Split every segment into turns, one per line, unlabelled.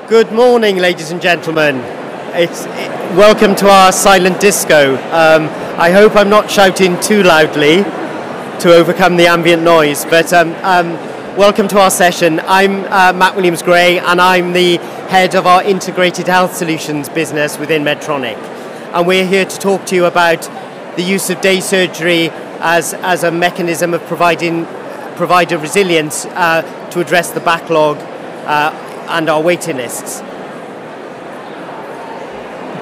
Good morning, ladies and gentlemen. Welcome to our silent disco. I hope I'm not shouting too loudly to overcome the ambient noise, but welcome to our session. I'm Matt Williams-Gray, and I'm the head of our integrated health solutions business within Medtronic. And we're here to talk to you about the use of day surgery as a mechanism of provider resilience to address the backlog and our waiting lists.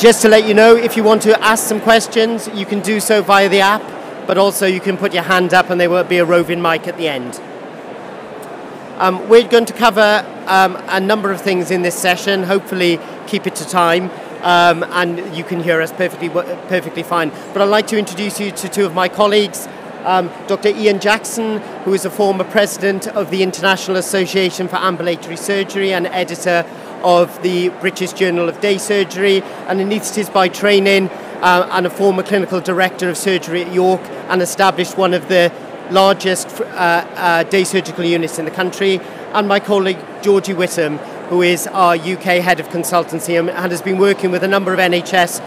Just to let you know, if you want to ask some questions, you can do so via the app, but also you can put your hand up and there will be a roving mic at the end. We're going to cover a number of things in this session, hopefully keep it to time, and you can hear us perfectly fine. But I'd like to introduce you to two of my colleagues, Dr. Ian Jackson, who is a former president of the International Association for Ambulatory Surgery and editor of the British Journal of Day Surgery, an anaesthetist by training and a former clinical director of surgery at York, and established one of the largest day surgical units in the country, and my colleague Georgie Whittam, who is our UK head of consultancy and has been working with a number of NHS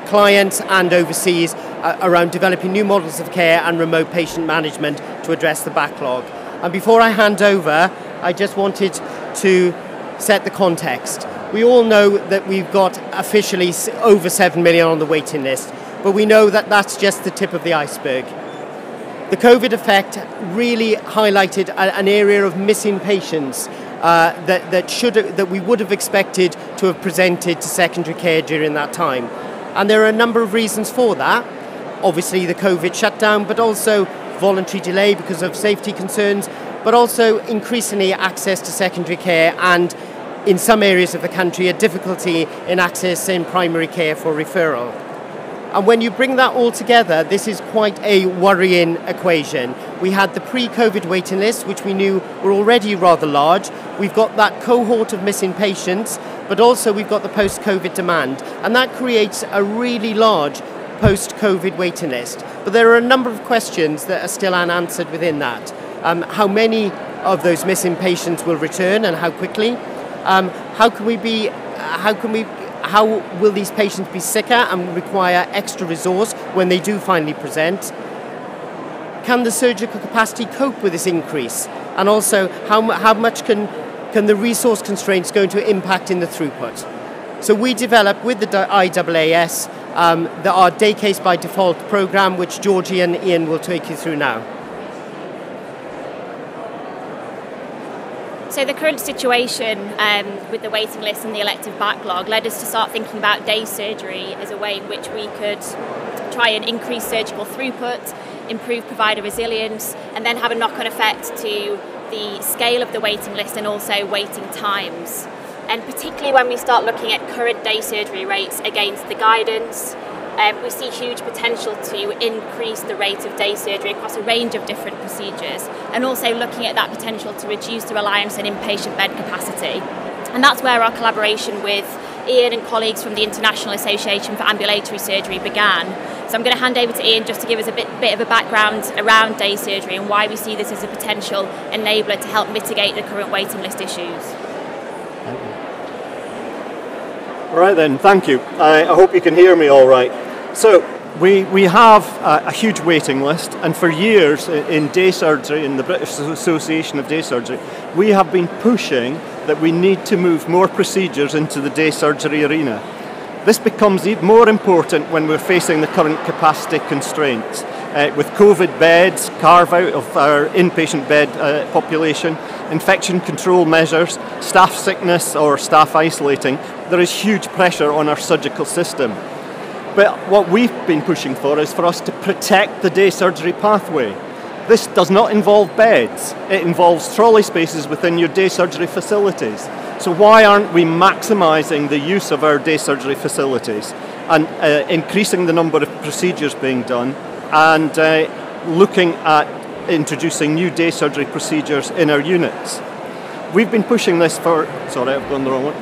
clients and overseas around developing new models of care and remote patient management to address the backlog. And before I hand over, I just wanted to set the context. We all know that we've got officially over 7 million on the waiting list, but we know that that's just the tip of the iceberg. The COVID effect really highlighted an area of missing patients that we would have expected to have presented to secondary care during that time. And there are a number of reasons for that. Obviously the COVID shutdown, but also voluntary delay because of safety concerns, but also increasingly access to secondary care, and in some areas of the country a difficulty in accessing primary care for referral. And when you bring that all together, this is quite a worrying equation. We had the pre-COVID waiting list, which we knew were already rather large. We've got that cohort of missing patients, but also we've got the post-COVID demand. And that creates a really large post-COVID waiting list. But there are a number of questions that are still unanswered within that. How many of those missing patients will return and how quickly? How will these patients be sicker and require extra resource when they do finally present? Can the surgical capacity cope with this increase? And also, how much can the resource constraints going to impact in the throughput? So we developed with the IAAS our Day Case by Default program, which Georgie and Ian will take you through now.
So the current situation with the waiting list and the elective backlog led us to start thinking about day surgery as a way in which we could try and increase surgical throughput, improve provider resilience, and then have a knock-on effect to the scale of the waiting list and also waiting times. And particularly when we start looking at current day surgery rates against the guidance, we see huge potential to increase the rate of day surgery across a range of different procedures, and also looking at that potential to reduce the reliance on inpatient bed capacity. And that's where our collaboration with Ian and colleagues from the International Association for Ambulatory Surgery began. So I'm going to hand over to Ian just to give us a bit of a background around day surgery and why we see this as a potential enabler to help mitigate the current waiting list issues.
All right then, thank you. I hope you can hear me all right. So we have a huge waiting list, and for years in day surgery, in the British Association of Day Surgery, we have been pushing that we need to move more procedures into the day surgery arena. This becomes even more important when we're facing the current capacity constraints. With COVID beds, carve out of our inpatient bed population, infection control measures, staff sickness or staff isolating, there is huge pressure on our surgical system. But what we've been pushing for is for us to protect the day surgery pathway. This does not involve beds, it involves trolley spaces within your day surgery facilities. So why aren't we maximising the use of our day surgery facilities and increasing the number of procedures being done, and looking at introducing new day surgery procedures in our units? We've been pushing this for, sorry, I've gone the wrong one.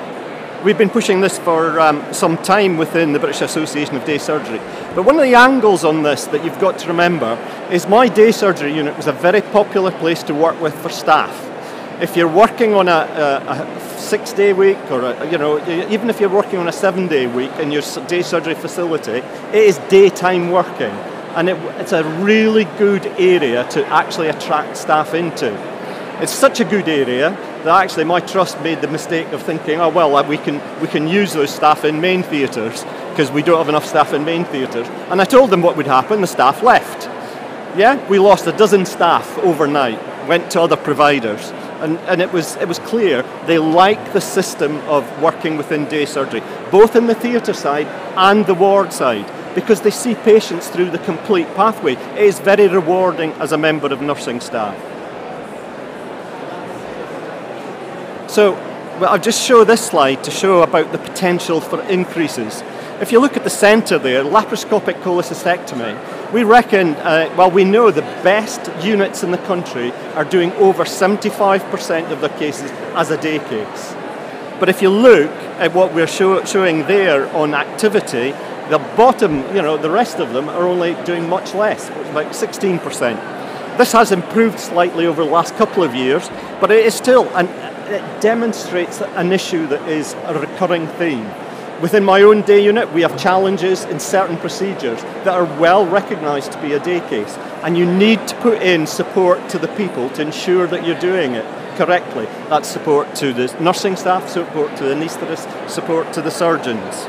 We've been pushing this for some time within the British Association of Day Surgery. But one of the angles on this that you've got to remember is my day surgery unit was a very popular place to work with for staff. If you're working on a 6-day week, or even if you're working on a 7-day week in your day surgery facility, it is daytime working, and it's a really good area to actually attract staff into. It's such a good area that actually my trust made the mistake of thinking, oh well, we can use those staff in main theatres because we don't have enough staff in main theatres. And I told them what would happen. The staff left. Yeah, we lost 12 staff overnight, went to other providers. And it was clear they like the system of working within day surgery, both in the theatre side and the ward side, because they see patients through the complete pathway. It is very rewarding as a member of nursing staff. So I'll just show this slide to show about the potential for increases. If you look at the centre there, laparoscopic cholecystectomy, we reckon, we know the best units in the country are doing over 75% of their cases as a day case. But if you look at what we're showing there on activity, the bottom, the rest of them are only doing much less, about 16%. This has improved slightly over the last couple of years, but it is still, it demonstrates an issue that is a recurring theme. Within my own day unit, we have challenges in certain procedures that are well recognised to be a day case, and you need to put in support to the people to ensure that you're doing it correctly. That's support to the nursing staff, support to the anaesthetists, support to the surgeons.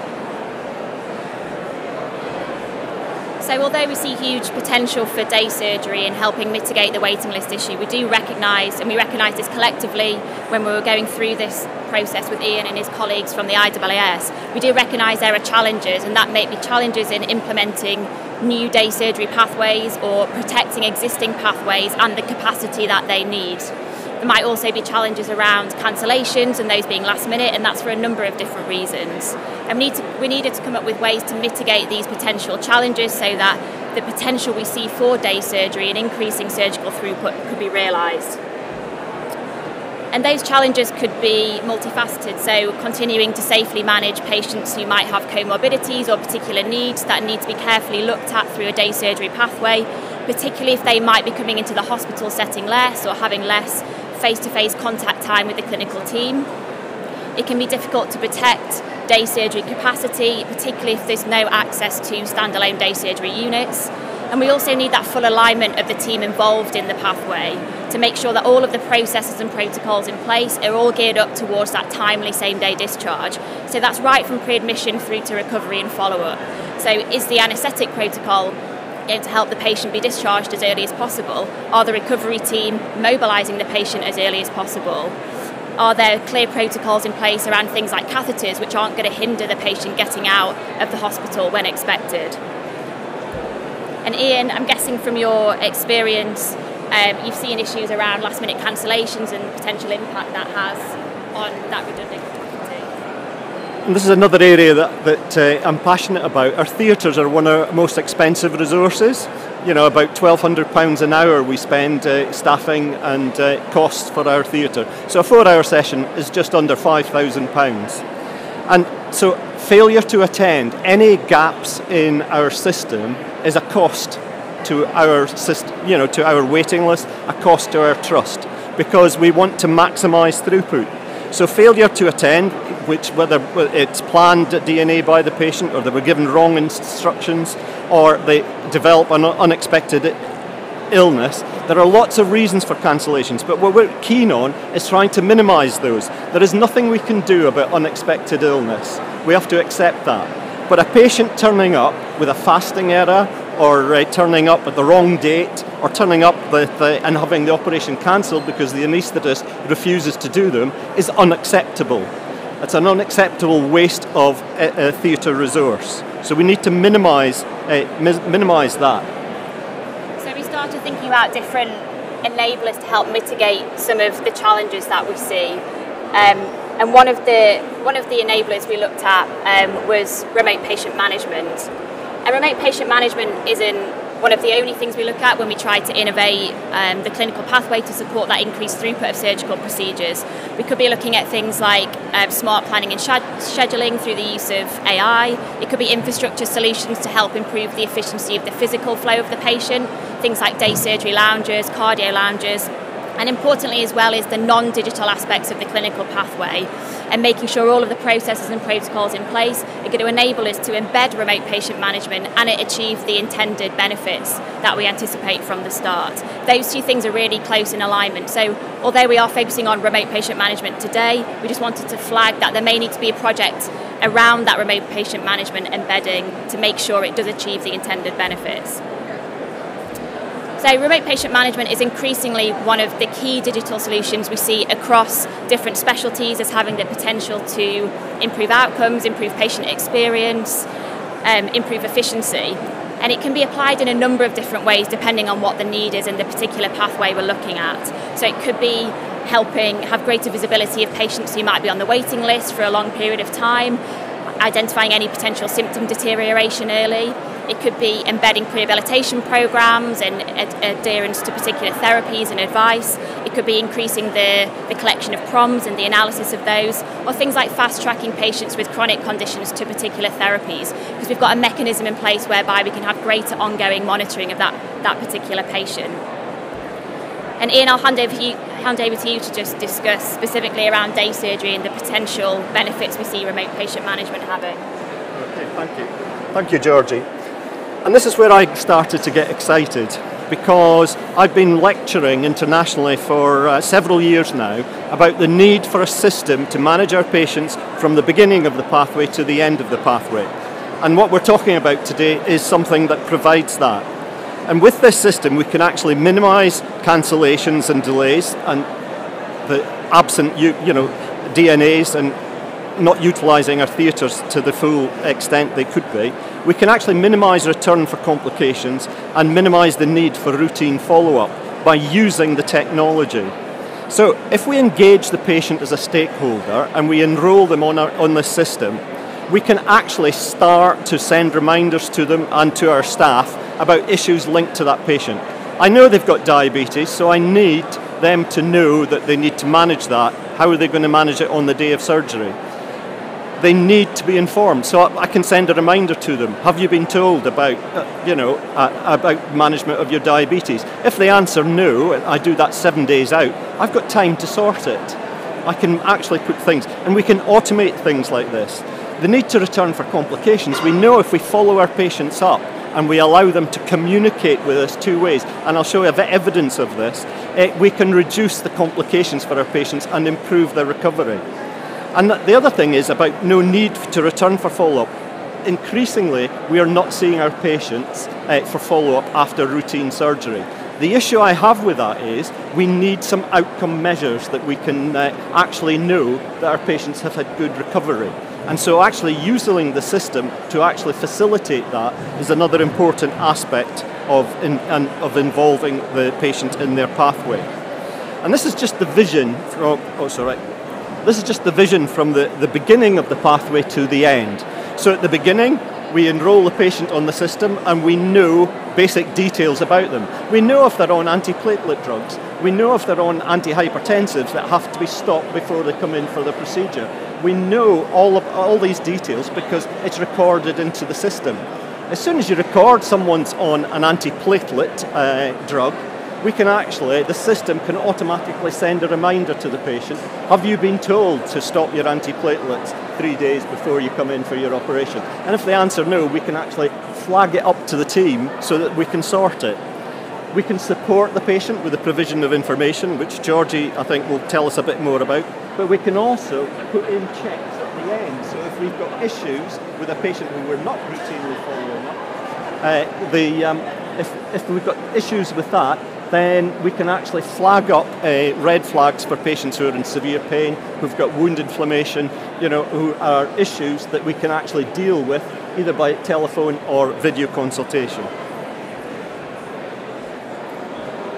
So although we see huge potential for day surgery in helping mitigate the waiting list issue, we do recognise, and we recognised this collectively when we were going through this process with Ian and his colleagues from the IAAS, we do recognise there are challenges, and that may be challenges in implementing new day surgery pathways or protecting existing pathways and the capacity that they need. There might also be challenges around cancellations and those being last minute, and that's for a number of different reasons. And we needed to come up with ways to mitigate these potential challenges so that the potential we see for day surgery and increasing surgical throughput could be realised. And those challenges could be multifaceted, so continuing to safely manage patients who might have co-morbidities or particular needs that need to be carefully looked at through a day surgery pathway, particularly if they might be coming into the hospital setting less or having less face-to-face contact time with the clinical team. It can be difficult to protect day surgery capacity, particularly if there's no access to standalone day surgery units. And we also need that full alignment of the team involved in the pathway to make sure that all of the processes and protocols in place are all geared up towards that timely same-day discharge. So that's right from pre-admission through to recovery and follow-up. So is the anaesthetic protocol going to help the patient be discharged as early as possible? Are the recovery team mobilising the patient as early as possible? Are there clear protocols in place around things like catheters which aren't going to hinder the patient getting out of the hospital when expected? And Ian, I'm guessing from your experience, you've seen issues around last minute cancellations and potential impact that has on that redundant capacity.
And this is another area that I'm passionate about. Our theatres are one of our most expensive resources. About £1,200 an hour we spend staffing and costs for our theatre. So a 4-hour session is just under £5,000. And so failure to attend, any gaps in our system is a cost to our system, to our waiting list, a cost to our trust, because we want to maximise throughput. So failure to attend, which whether it's planned DNA by the patient or they were given wrong instructions or they develop an unexpected illness, there are lots of reasons for cancellations, but what we're keen on is trying to minimise those. There is nothing we can do about unexpected illness. We have to accept that. But a patient turning up with a fasting error or turning up at the wrong date or turning up and having the operation cancelled because the anaesthetist refuses to do them is unacceptable. It's an unacceptable waste of a theatre resource. So we need to minimise that.
So we started thinking about different enablers to help mitigate some of the challenges that we see. And one of the enablers we looked at was remote patient management. And remote patient management isn't one of the only things we look at when we try to innovate the clinical pathway to support that increased throughput of surgical procedures. We could be looking at things like smart planning and scheduling through the use of AI. It could be infrastructure solutions to help improve the efficiency of the physical flow of the patient, things like day surgery lounges, cardio lounges. And importantly as well is the non-digital aspects of the clinical pathway, and making sure all of the processes and protocols in place are going to enable us to embed remote patient management and it achieve the intended benefits that we anticipate from the start. Those two things are really close in alignment. So although we are focusing on remote patient management today, we just wanted to flag that there may need to be a project around that remote patient management embedding to make sure it does achieve the intended benefits. So remote patient management is increasingly one of the key digital solutions we see across different specialties as having the potential to improve outcomes, improve patient experience, improve efficiency. And it can be applied in a number of different ways depending on what the need is in the particular pathway we're looking at. So it could be helping have greater visibility of patients who might be on the waiting list for a long period of time, identifying any potential symptom deterioration early. It could be embedding rehabilitation programs and adherence to particular therapies and advice. It could be increasing the collection of PROMs and the analysis of those, or things like fast-tracking patients with chronic conditions to particular therapies, because we've got a mechanism in place whereby we can have greater ongoing monitoring of that particular patient. And Ian, I'll hand over to you to just discuss specifically around day surgery and the potential benefits we see remote patient management having.
Okay, thank you. Thank you, Georgie. And this is where I started to get excited, because I've been lecturing internationally for several years now about the need for a system to manage our patients from the beginning of the pathway to the end of the pathway. And what we're talking about today is something that provides that. And with this system, we can actually minimise cancellations and delays and the absent, DNAs and not utilising our theatres to the full extent they could be. We can actually minimise return for complications and minimise the need for routine follow-up by using the technology. So if we engage the patient as a stakeholder and we enrol them on this system, we can actually start to send reminders to them and to our staff about issues linked to that patient. I know they've got diabetes, so I need them to know that they need to manage that. How are they going to manage it on the day of surgery? They need to be informed, so I can send a reminder to them. Have you been told about, about management of your diabetes? If they answer no, and I do that 7 days out, I've got time to sort it. I can actually put things, and we can automate things like this. The need to return for complications, we know if we follow our patients up and we allow them to communicate with us two ways, and I'll show you evidence of this, we can reduce the complications for our patients and improve their recovery. And the other thing is about no need to return for follow-up. Increasingly, we are not seeing our patients for follow-up after routine surgery. The issue I have with that is we need some outcome measures that we can actually know that our patients have had good recovery. And so actually using the system to actually facilitate that is another important aspect of involving the patient in their pathway. And this is just the vision from, This is just the vision from the beginning of the pathway to the end. So at the beginning, we enrol the patient on the system and we know basic details about them. We know if they're on antiplatelet drugs. We know if they're on antihypertensives that have to be stopped before they come in for the procedure. We know all these details because it's recorded into the system. As soon as you record someone's on an antiplatelet drug, the system can automatically send a reminder to the patient. Have you been told to stop your antiplatelets 3 days before you come in for your operation? And if they answer no, we can actually flag it up to the team so that we can sort it. We can support the patient with the provision of information, which Georgie, I think, will tell us a bit more about. But we can also put in checks at the end. So if we've got issues with a patient who we're not routinely following up, if we've got issues with that, then we can actually flag up red flags for patients who are in severe pain, who've got wound inflammation, who are issues that we can actually deal with either by telephone or video consultation.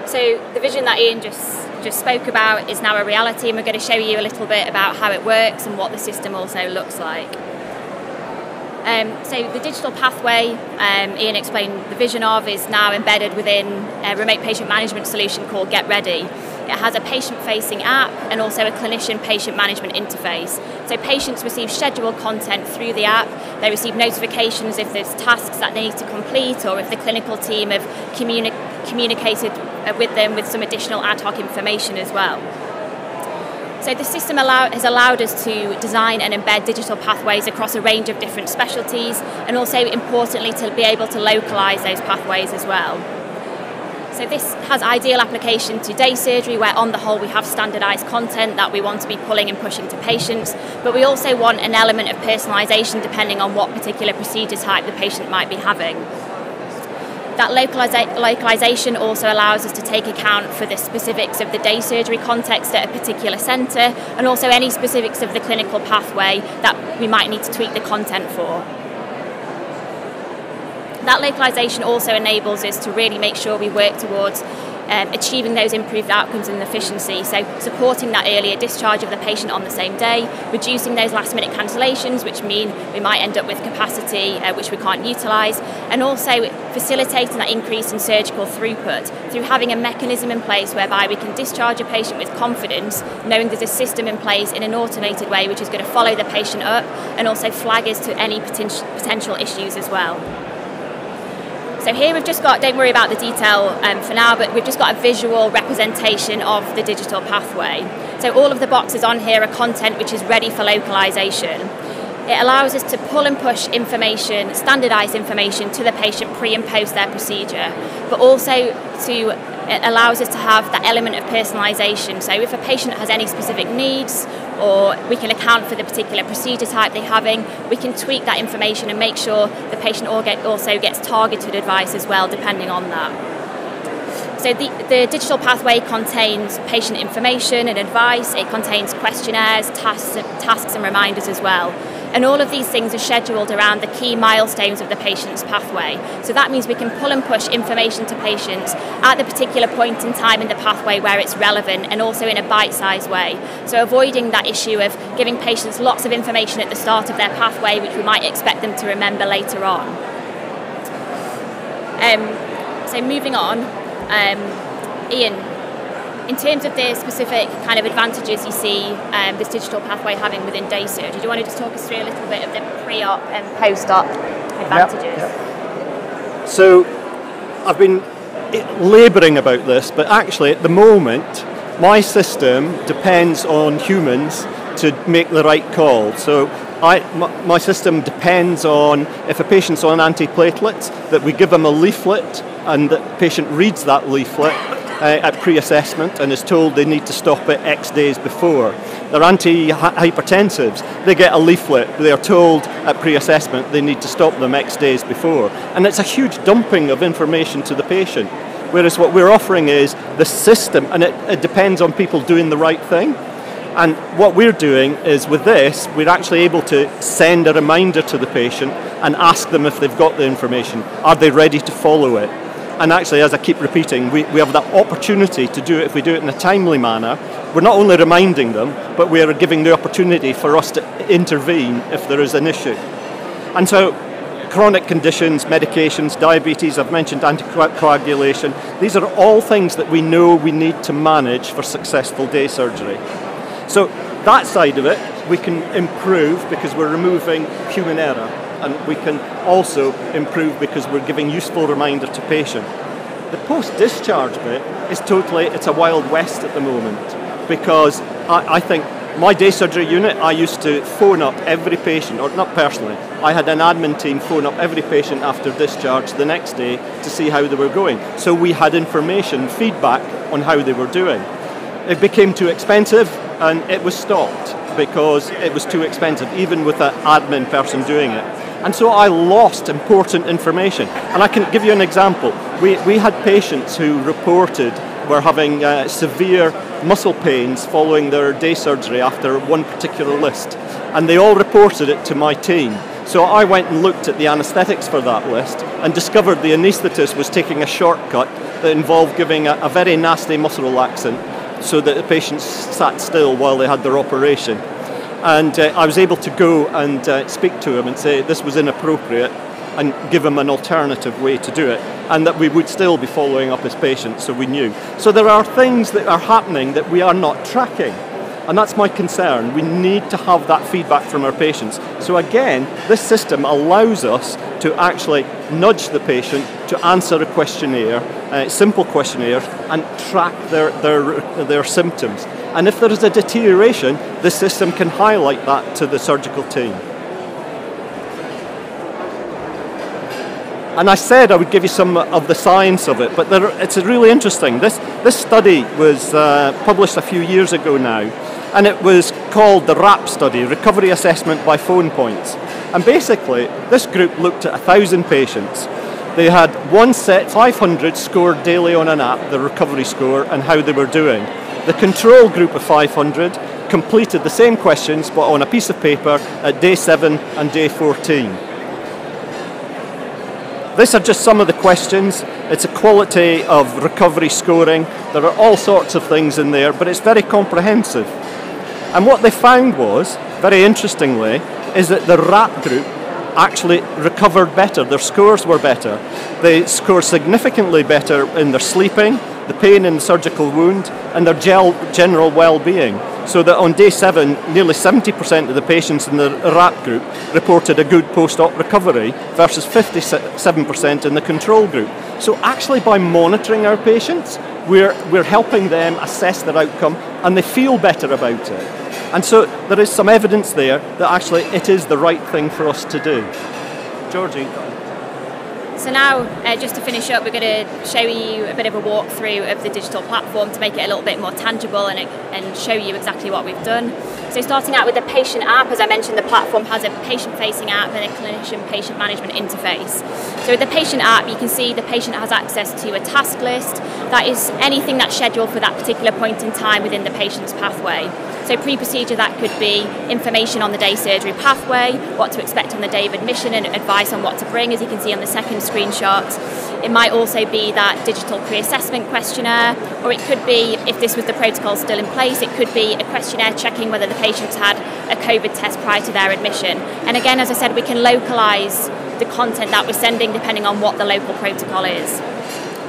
So the vision that Ian just spoke about is now a reality, and we're going to show you a little bit about how it works and what the system also looks like. So the digital pathway, Ian explained the vision of, is now embedded within a remote patient management solution called Get Ready. It has a patient-facing app and also a clinician patient management interface. So patients receive scheduled content through the app. They receive notifications if there's tasks that they need to complete, or if the clinical team have communicated with them with some additional ad hoc information as well. So the system has allowed us to design and embed digital pathways across a range of different specialties, and also importantly to be able to localise those pathways as well. So this has ideal application to day surgery, where on the whole we have standardised content that we want to be pulling and pushing to patients, but we also want an element of personalisation depending on what particular procedure type the patient might be having. That localisation also allows us to take account for the specifics of the day surgery context at a particular centre, and also any specifics of the clinical pathway that we might need to tweak the content for. That localisation also enables us to really make sure we work towards achieving those improved outcomes and efficiency, so supporting that earlier discharge of the patient on the same day, reducing those last minute cancellations, which mean we might end up with capacity which we can't utilise, and also facilitating that increase in surgical throughput through having a mechanism in place whereby we can discharge a patient with confidence, knowing there's a system in place in an automated way which is going to follow the patient up and also flag us to any potential issues as well. So here we've just got, don't worry about the detail for now, but we've just got a visual representation of the digital pathway. So all of the boxes on here are content which is ready for localisation. It allows us to pull and push information, standardised information to the patient pre and post their procedure, but also it allows us to have that element of personalisation. So if a patient has any specific needs, or we can account for the particular procedure type they're having, we can tweak that information and make sure the patient also gets targeted advice as well, depending on that. So the digital pathway contains patient information and advice. It contains questionnaires, tasks and reminders as well. And all of these things are scheduled around the key milestones of the patient's pathway. So that means we can pull and push information to patients at the particular point in time in the pathway where it's relevant, and also in a bite-sized way. So avoiding that issue of giving patients lots of information at the start of their pathway, which we might expect them to remember later on. So moving on, Ian, in terms of the specific kind of advantages you see this digital pathway having within day surgery, do you want to just talk us through a little bit of the pre-op and post-op advantages?
Yep. So I've been labouring about this, but actually at the moment my system depends on humans to make the right call. So my system depends on, if a patient's on antiplatelets, that we give them a leaflet and the patient reads that leaflet at pre-assessment and is told they need to stop it X days before. They're antihypertensives. They get a leaflet. They are told at pre-assessment they need to stop them X days before. And it's a huge dumping of information to the patient. Whereas what we're offering is the system, and it depends on people doing the right thing. And what we're doing is, with this, we're actually able to send a reminder to the patient and ask them if they've got the information. Are they ready to follow it? And actually, as I keep repeating, we have that opportunity to do it if we do it in a timely manner. We're not only reminding them, but we are giving the opportunity for us to intervene if there is an issue. And so, chronic conditions, medications, diabetes, I've mentioned anticoagulation, these are all things that we know we need to manage for successful day surgery. So that side of it, we can improve because we're removing human error. And we can also improve because we're giving useful reminder to patient. The post-discharge bit is it's a wild west at the moment, because I think my day surgery unit, I used to phone up every patient, or not personally, I had an admin team phone up every patient after discharge the next day to see how they were going. So we had information, feedback on how they were doing. It became too expensive and it was stopped because it was too expensive, even with an admin person doing it. And so I lost important information. And I can give you an example. We had patients who reported were having severe muscle pains following their day surgery after one particular list. And they all reported it to my team. So I went and looked at the anaesthetics for that list and discovered the anaesthetist was taking a shortcut that involved giving a very nasty muscle relaxant so that the patients sat still while they had their operation. And I was able to go and speak to him and say this was inappropriate and give him an alternative way to do it, and that we would still be following up his patients, so we knew. So there are things that are happening that we are not tracking, and that's my concern. We need to have that feedback from our patients. So again, this system allows us to actually nudge the patient to answer a questionnaire, simple questionnaires, and track their symptoms. And if there is a deterioration, the system can highlight that to the surgical team. And I said I would give you some of the science of it, but it's really interesting. This study was published a few years ago now, and it was called the RAP study, Recovery Assessment by Phone Points. And basically, this group looked at 1,000 patients. They had one set, 500, scored daily on an app, the recovery score, and how they were doing. The control group of 500 completed the same questions, but on a piece of paper at day 7 and day 14. These are just some of the questions. It's a quality of recovery scoring. There are all sorts of things in there, but it's very comprehensive. And what they found was, very interestingly, is that the RAP group actually recovered better. Their scores were better. They scored significantly better in their sleeping, the pain in the surgical wound, and their general well-being. So that on day 7, nearly 70% of the patients in the RAP group reported a good post-op recovery versus 57% in the control group. So actually by monitoring our patients, we're helping them assess their outcome, and they feel better about it. And so there is some evidence there that actually it is the right thing for us to do. Georgie.
So now, just to finish up, we're going to show you a bit of a walkthrough of the digital platform to make it a little bit more tangible and show you exactly what we've done. So starting out with the patient app, as I mentioned, the platform has a patient-facing app and a clinician patient management interface. So with the patient app, you can see the patient has access to a task list. That is anything that's scheduled for that particular point in time within the patient's pathway. So pre-procedure, that could be information on the day surgery pathway, what to expect on the day of admission, and advice on what to bring, as you can see on the second screenshot. It might also be that digital pre-assessment questionnaire, or it could be, if this was the protocol still in place, it could be a questionnaire checking whether the patient's had a COVID test prior to their admission. And again, as I said, we can localise the content that we're sending depending on what the local protocol is.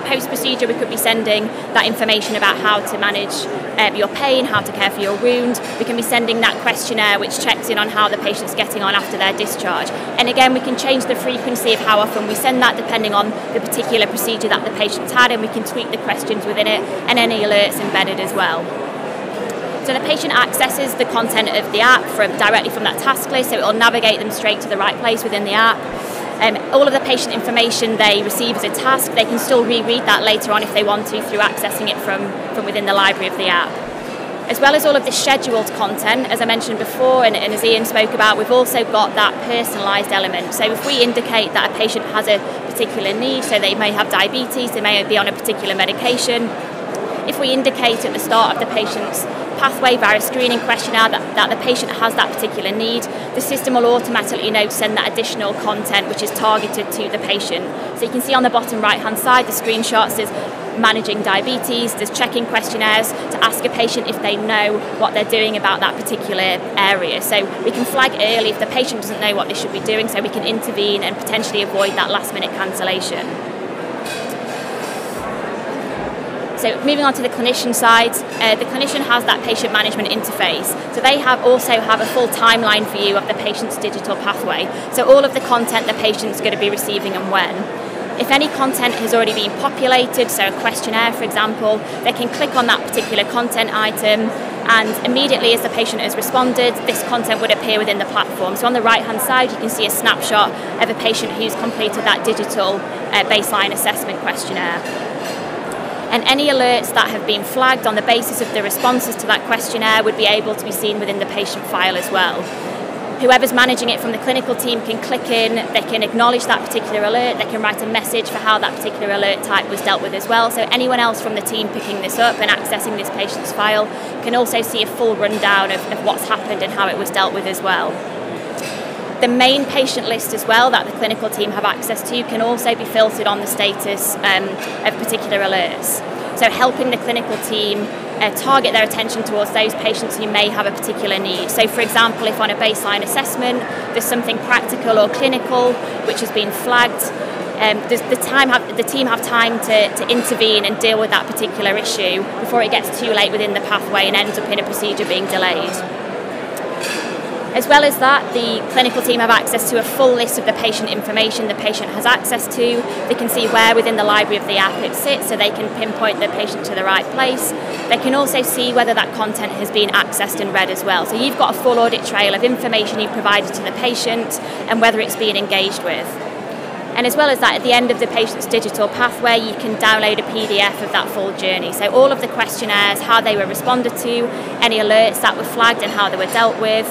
Post-procedure, we could be sending that information about how to manage your pain, how to care for your wound. We can be sending that questionnaire which checks in on how the patient's getting on after their discharge. And again, we can change the frequency of how often we send that depending on the particular procedure that the patient's had, and we can tweak the questions within it and any alerts embedded as well. So the patient accesses the content of the app directly from that task list, so it will navigate them straight to the right place within the app. All of the patient information they receive as a task, they can still reread that later on if they want to through accessing it from within the library of the app. As well as all of the scheduled content, as I mentioned before and as Ian spoke about, we've also got that personalised element. So if we indicate that a patient has a particular need, so they may have diabetes, they may be on a particular medication, if we indicate at the start of the patient's pathway via a screening questionnaire that the patient has that particular need, the system will automatically know to send that additional content which is targeted to the patient. So you can see on the bottom right hand side the screenshots is managing diabetes, there's checking questionnaires to ask a patient if they know what they're doing about that particular area. So we can flag early if the patient doesn't know what they should be doing, so we can intervene and potentially avoid that last minute cancellation. So moving on to the clinician side, the clinician has that patient management interface. So they also have a full timeline view of the patient's digital pathway. So all of the content the patient's going to be receiving and when. If any content has already been populated, so a questionnaire for example, they can click on that particular content item, and immediately as the patient has responded, this content would appear within the platform. So on the right hand side you can see a snapshot of a patient who's completed that digital baseline assessment questionnaire. And any alerts that have been flagged on the basis of the responses to that questionnaire would be able to be seen within the patient file as well. Whoever's managing it from the clinical team can click in, they can acknowledge that particular alert, they can write a message for how that particular alert type was dealt with as well. So anyone else from the team picking this up and accessing this patient's file can also see a full rundown of what's happened and how it was dealt with as well. The main patient list as well that the clinical team have access to can also be filtered on the status of particular alerts. So helping the clinical team target their attention towards those patients who may have a particular need. So for example, if on a baseline assessment there's something practical or clinical which has been flagged, the team have time to intervene and deal with that particular issue before it gets too late within the pathway and ends up in a procedure being delayed. As well as that, the clinical team have access to a full list of the patient information the patient has access to. They can see where within the library of the app it sits, so they can pinpoint the patient to the right place. They can also see whether that content has been accessed and read as well. So you've got a full audit trail of information you've provided to the patient and whether it's being engaged with. And as well as that, at the end of the patient's digital pathway, you can download a PDF of that full journey. So all of the questionnaires, how they were responded to, any alerts that were flagged and how they were dealt with.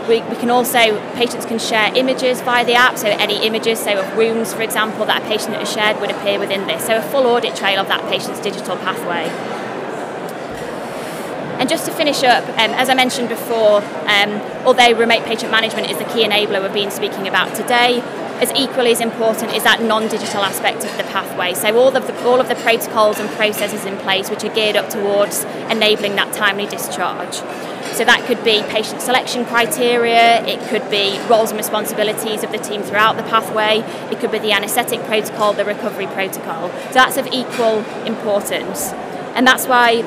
We can also, patients can share images via the app, so any images, so of wounds, for example, that a patient has shared would appear within this. So a full audit trail of that patient's digital pathway. And just to finish up, as I mentioned before, although remote patient management is the key enabler we've been speaking about today, as equally as important is that non-digital aspect of the pathway. So all of the protocols and processes in place which are geared up towards enabling that timely discharge. So that could be patient selection criteria, it could be roles and responsibilities of the team throughout the pathway, it could be the anaesthetic protocol, the recovery protocol. So that's of equal importance. And that's why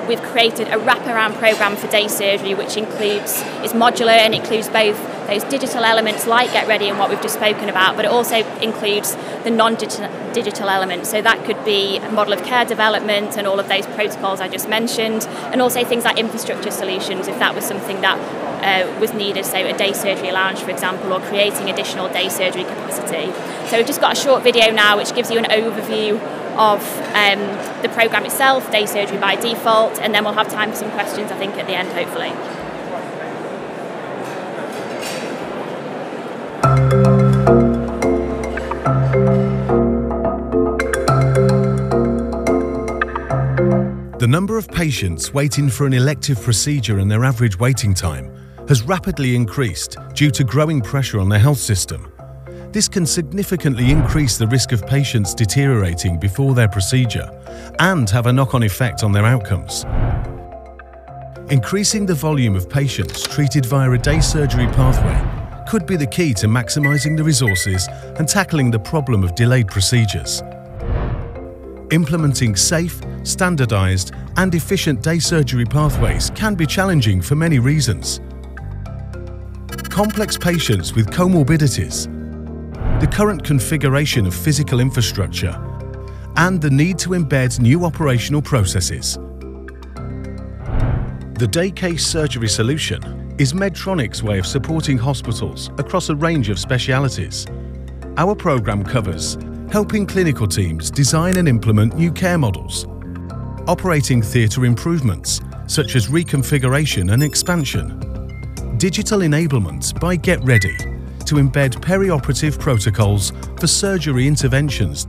we've created a wraparound programme for day surgery which is modular and includes both those digital elements like Get Ready and what we've just spoken about, but it also includes the non-digital elements. So that could be a model of care development and all of those protocols I just mentioned, and also things like infrastructure solutions if that was something that was needed, so a day surgery lounge for example, or creating additional day surgery capacity. So we've just got a short video now which gives you an overview of the programme itself, day surgery by default, and then we'll have time for some questions I think at the end hopefully.
The number of patients waiting for an elective procedure and their average waiting time has rapidly increased due to growing pressure on the health system. This can significantly increase the risk of patients deteriorating before their procedure and have a knock-on effect on their outcomes. Increasing the volume of patients treated via a day surgery pathway could be the key to maximising the resources and tackling the problem of delayed procedures. Implementing safe, standardised and efficient day surgery pathways can be challenging for many reasons. Complex patients with comorbidities, the current configuration of physical infrastructure, and the need to embed new operational processes. The day case surgery solution is Medtronic's way of supporting hospitals across a range of specialities. Our programme covers helping clinical teams design and implement new care models, operating theatre improvements such as reconfiguration and expansion, digital enablement by Get Ready to embed perioperative protocols for surgery interventions.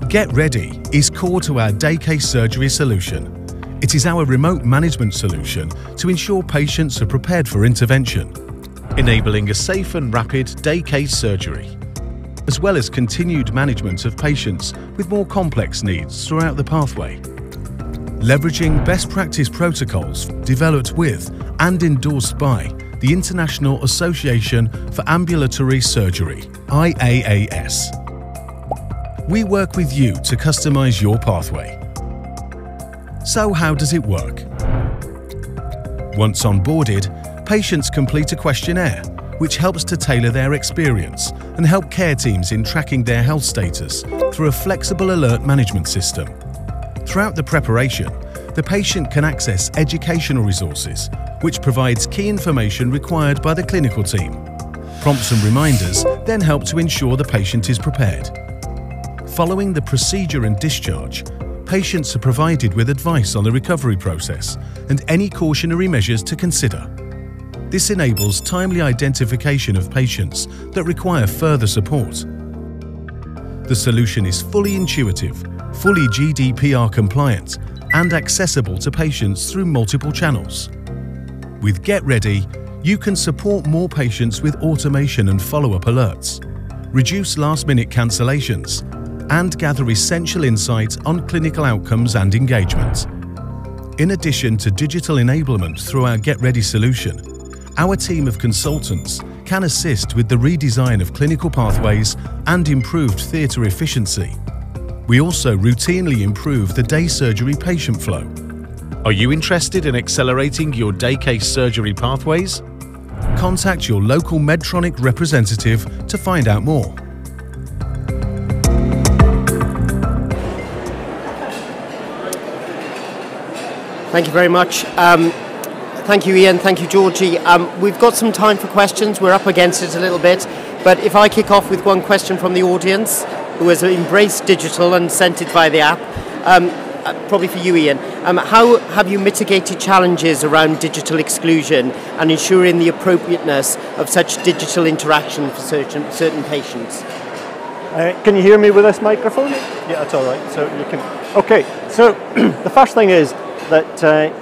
Get Ready is core to our day case surgery solution. It is our remote management solution to ensure patients are prepared for intervention, enabling a safe and rapid day case surgery, as well as continued management of patients with more complex needs throughout the pathway. Leveraging best practice protocols developed with and endorsed by the International Association for Ambulatory Surgery, IAAS. We work with you to customize your pathway. So how does it work? Once onboarded, patients complete a questionnaire which helps to tailor their experience and help care teams in tracking their health status through a flexible alert management system. Throughout the preparation, the patient can access educational resources which provides key information required by the clinical team. Prompts and reminders then help to ensure the patient is prepared. Following the procedure and discharge, patients are provided with advice on the recovery process and any cautionary measures to consider. This enables timely identification of patients that require further support. The solution is fully intuitive, fully GDPR compliant, and accessible to patients through multiple channels. With Get Ready, you can support more patients with automation and follow-up alerts, reduce last-minute cancellations, and gather essential insights on clinical outcomes and engagement. In addition to digital enablement through our Get Ready solution, our team of consultants can assist with the redesign of clinical pathways and improved theatre efficiency. We also routinely improve the day surgery patient flow. Are you interested in accelerating your day case surgery pathways? Contact your local Medtronic representative to find out more.
Thank you very much. Thank you, Ian. Thank you, Georgie. We've got some time for questions. We're up against it a little bit. But if I kick off with one question from the audience who has embraced digital and sent it via the app, probably for you, Ian. How have you mitigated challenges around digital exclusion and ensuring the appropriateness of such digital interaction for certain patients?
Can you hear me with this microphone? Yeah, that's all right. So you can. Okay. So the first thing is that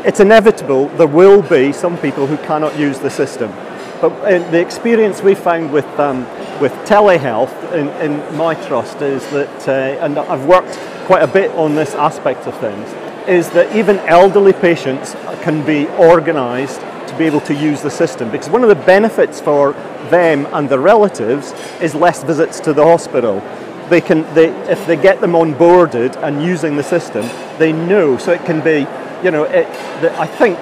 it's inevitable there will be some people who cannot use the system. But the experience we found with telehealth in my trust is that, and I've worked quite a bit on this aspect of things, is that even elderly patients can be organised to be able to use the system, because one of the benefits for them and their relatives is less visits to the hospital. If they get them onboarded and using the system, they know. So it can be, I think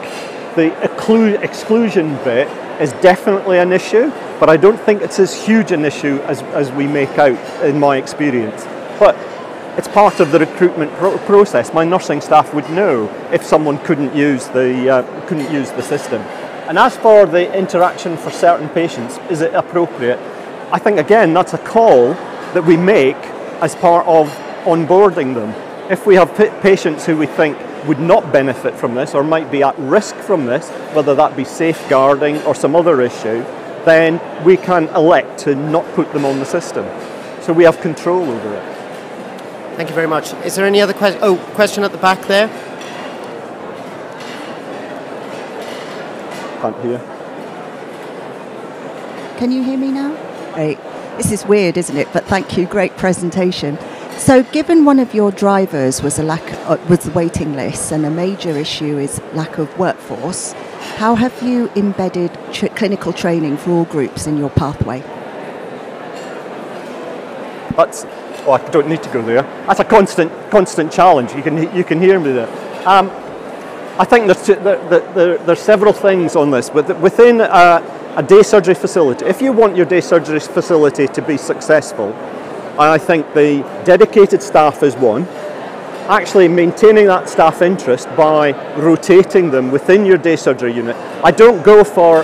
the exclusion bit is definitely an issue, but I don't think it's as huge an issue as we make out in my experience. But it's part of the recruitment process. My nursing staff would know if someone couldn't use the system. And as for the interaction for certain patients, is it appropriate? I think again that's a call that we make as part of onboarding them. If we have patients who we think would not benefit from this or might be at risk from this, whether that be safeguarding or some other issue, then we can elect to not put them on the system. So we have control over it.
Thank you very much. Is there any other question? Oh, question at the back there.
Can't hear.
Can you hear me now? Great. This is weird, isn't it? But thank you. Great presentation. So given one of your drivers was the waiting lists and a major issue is lack of workforce, how have you embedded clinical training for all groups in your pathway?
I don't need to go there. That's a constant challenge. You can hear me there. I think there's several things on this, but within a day surgery facility, if you want your day surgery facility to be successful, I think the dedicated staff is one. Actually maintaining that staff interest by rotating them within your day surgery unit. I don't go for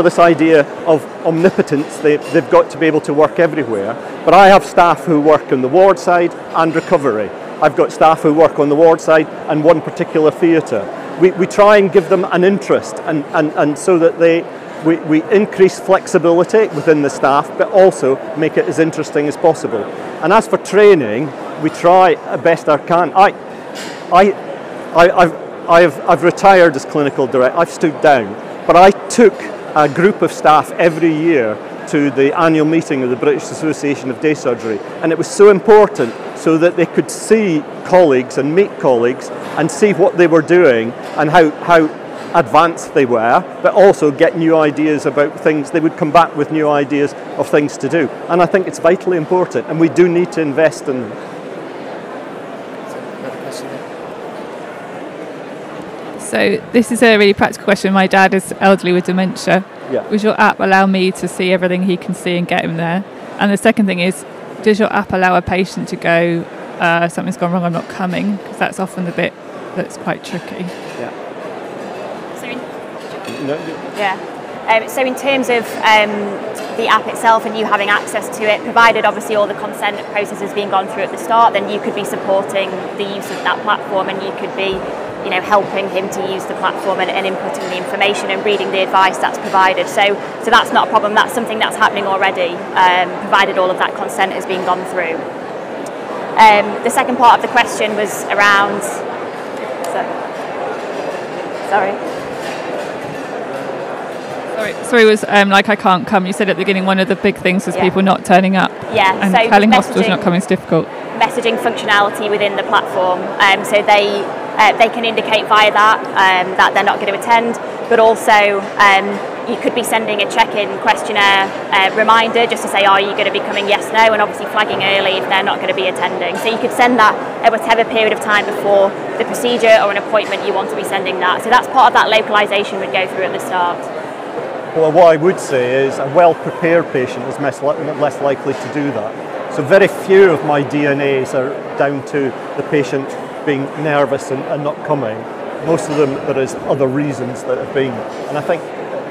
this idea of omnipotence. They've got to be able to work everywhere. But I have staff who work on the ward side and recovery. I've got staff who work on the ward side and one particular theatre. We try and give them an interest and so that we increase flexibility within the staff, but also make it as interesting as possible. And as for training, we try best I can. I've retired as clinical director. I've stood down, but I took a group of staff every year to the annual meeting of the British Association of Day Surgery, and it was so important so that they could see colleagues and meet colleagues and see what they were doing and how advanced they were, but also get new ideas about things. They would come back with new ideas of things to do, and I think it's vitally important, and we do need to invest in them.
So this is a really practical question. My dad is elderly with dementia.
Yeah.
Does your app allow me to see everything he can see and get him there? And the second thing is, does your app allow a patient to go, something's gone wrong, I'm not coming? Because that's often the bit that's quite tricky.
Yeah.
So in terms of the app itself and you having access to it, provided obviously all the consent processes being gone through at the start, then you could be supporting the use of that platform, and you could be helping him to use the platform and inputting the information and reading the advice that's provided. So that's not a problem. That's something that's happening already, provided all of that consent has been gone through. The second part of the question was around...
Sorry, was like I can't come. You said at the beginning one of the big things was people not turning up.
Yeah,
and
so
telling hospitals not coming is difficult.
Messaging functionality within the platform, so they can indicate via that that they're not going to attend, but also you could be sending a check-in questionnaire reminder just to say, are you going to be coming, yes, no, and obviously flagging early if they're not going to be attending. So you could send that at whatever period of time before the procedure or an appointment you want to be sending that. So that's part of that localization would go through at the start.
Well, what I would say is a well-prepared patient is less likely to do that. So very few of my DNAs are down to the patient being nervous and not coming. Most of them, there is other reasons that have been. And I think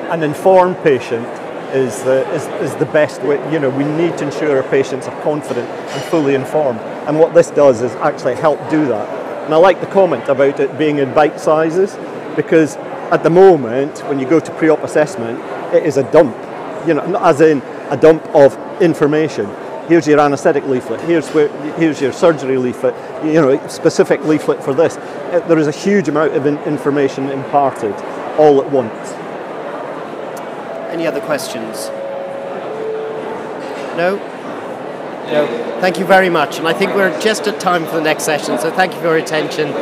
an informed patient is the best way. You know, we need to ensure our patients are confident and fully informed. And what this does is actually help do that. And I like the comment about it being in bite sizes, because at the moment, when you go to pre-op assessment, it is a dump, you know, as in a dump of information. Here's your anaesthetic leaflet, here's your surgery leaflet, you know, specific leaflet for this. There is a huge amount of information imparted all at once.
Any other questions? No? No. Thank you very much. And I think we're just at time for the next session, so thank you for your attention.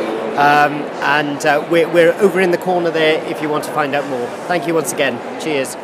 We're over in the corner there if you want to find out more. Thank you once again. Cheers.